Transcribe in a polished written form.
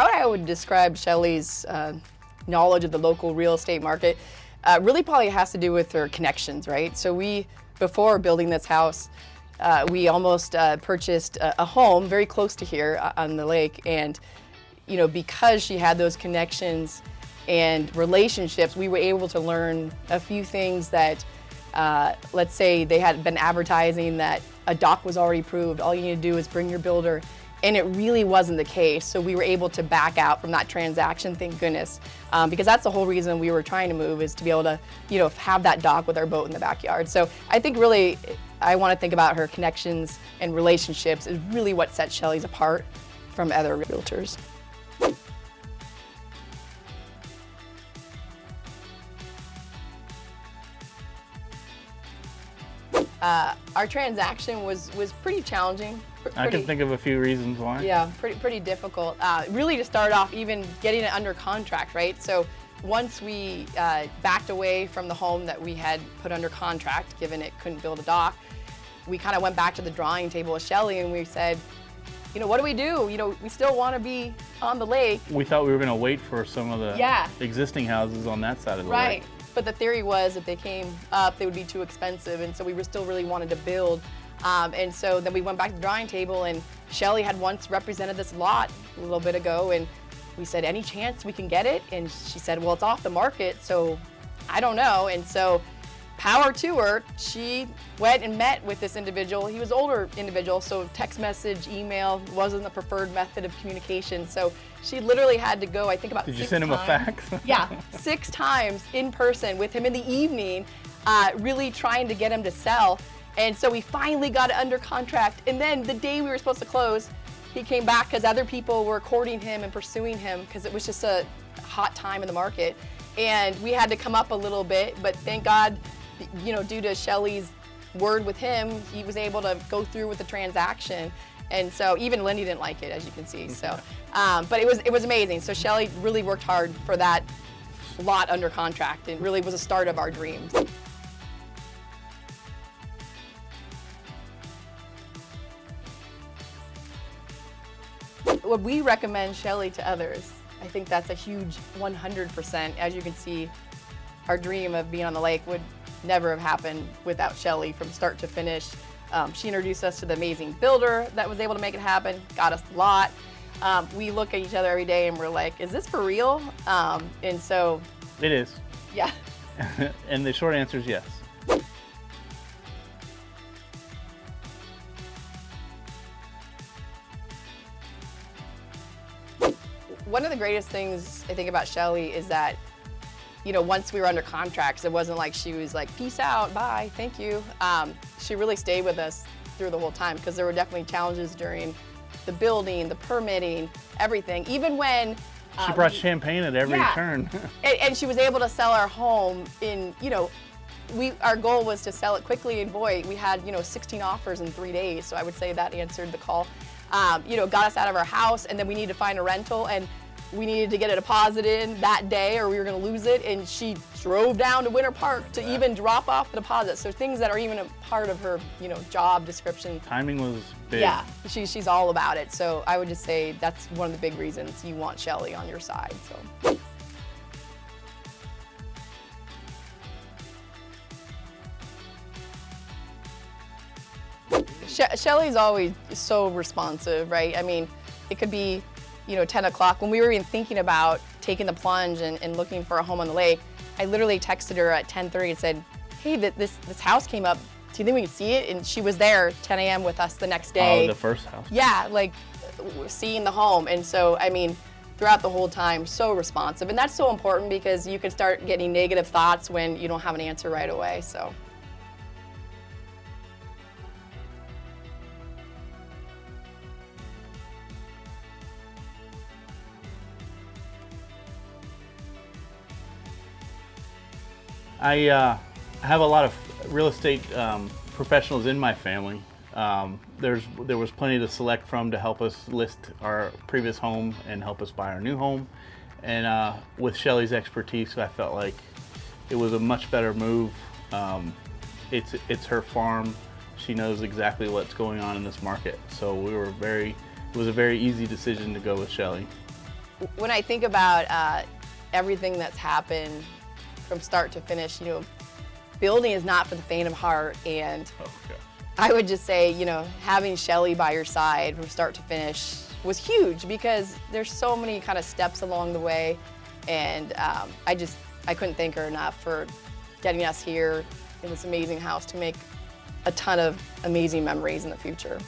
How I would describe Shelley's knowledge of the local real estate market really probably has to do with her connections, right? So before building this house, we almost purchased a home very close to here on the lake, and because she had those connections and relationships, we were able to learn a few things that, let's say they had been advertising that a dock was already approved, all you need to do is bring your builder, and it really wasn't the case. So we were able to back out from that transaction, thank goodness, because that's the whole reason we were trying to move, is to be able to have that dock with our boat in the backyard. So I think really I want to think about her connections and relationships is really what sets Shelley's apart from other realtors. Our transaction was pretty challenging. I can think of a few reasons why. Yeah, pretty difficult. Really to start off, even getting it under contract, right? So once we backed away from the home that we had put under contract, given it couldn't build a dock, we kind of went back to the drawing table with Shelley and we said, what do we do? We still want to be on the lake. We thought we were going to wait for some of the existing houses on that side of the lake. Right. But the theory was if they came up, they would be too expensive, and so we still really wanted to build. And so then we went back to the drawing table, and Shelley had once represented this lot a little bit ago, and we said, any chance we can get it? And she said, well, it's off the market, so I don't know. And so power to her, she went and met with this individual. He was an older individual, so text message, email wasn't the preferred method of communication. So she literally had to go, I think about 6 times. Did you send him a fax? Yeah, 6 times in person with him in the evening, really trying to get him to sell. And so we finally got it under contract. And then the day we were supposed to close, he came back because other people were courting him and pursuing him because it was just a hot time in the market. And we had to come up a little bit, but thank God, due to Shelley's word with him, he was able to go through with the transaction. And so even Lindy didn't like it, as you can see. So, but it was amazing. So Shelley really worked hard for that lot under contract, and really was a start of our dreams. Would we recommend Shelley to others? I think that's a huge 100%. As you can see, our dream of being on the lake would never have happened without Shelley from start to finish. She introduced us to the amazing builder that was able to make it happen, got us a lot. We look at each other every day and we're like, is this for real? And so... It is. Yeah. And the short answer is yes. One of the greatest things I think about Shelley is that, once we were under contracts, it wasn't like she was like, peace out, bye, thank you. She really stayed with us through the whole time, because there were definitely challenges during the building, the permitting, everything. Even when she brought champagne at every turn. and she was able to sell our home in, our goal was to sell it quickly, and boy, we had 16 offers in 3 days. So I would say that answered the call. Got us out of our house, and then we needed to find a rental, and we needed to get a deposit in that day or we were going to lose it, and she drove down to Winter Park to even drop off the deposit. So things that are even a part of her, job description. Timing was big. Yeah, she's all about it. So I would just say that's one of the big reasons you want Shelley on your side. So. Shelley's always so responsive, right? I mean, it could be 10 o'clock. When we were even thinking about taking the plunge and looking for a home on the lake, I literally texted her at 10:30 and said, hey, this house came up. Do you think we can see it? And she was there 10 a.m. with us the next day. Oh, the first house. Yeah, like seeing the home. And so, I mean, throughout the whole time, so responsive. And that's so important, because you can start getting negative thoughts when you don't have an answer right away, so. I have a lot of real estate professionals in my family. There was plenty to select from to help us list our previous home and help us buy our new home. And with Shelley's expertise, I felt like it was a much better move. It's her farm. She knows exactly what's going on in this market. So it was a very easy decision to go with Shelley. when I think about everything that's happened from start to finish, building is not for the faint of heart. And I would just say, having Shelley by your side from start to finish was huge, because there's so many kind of steps along the way. And I couldn't thank her enough for getting us here in this amazing house to make a ton of amazing memories in the future.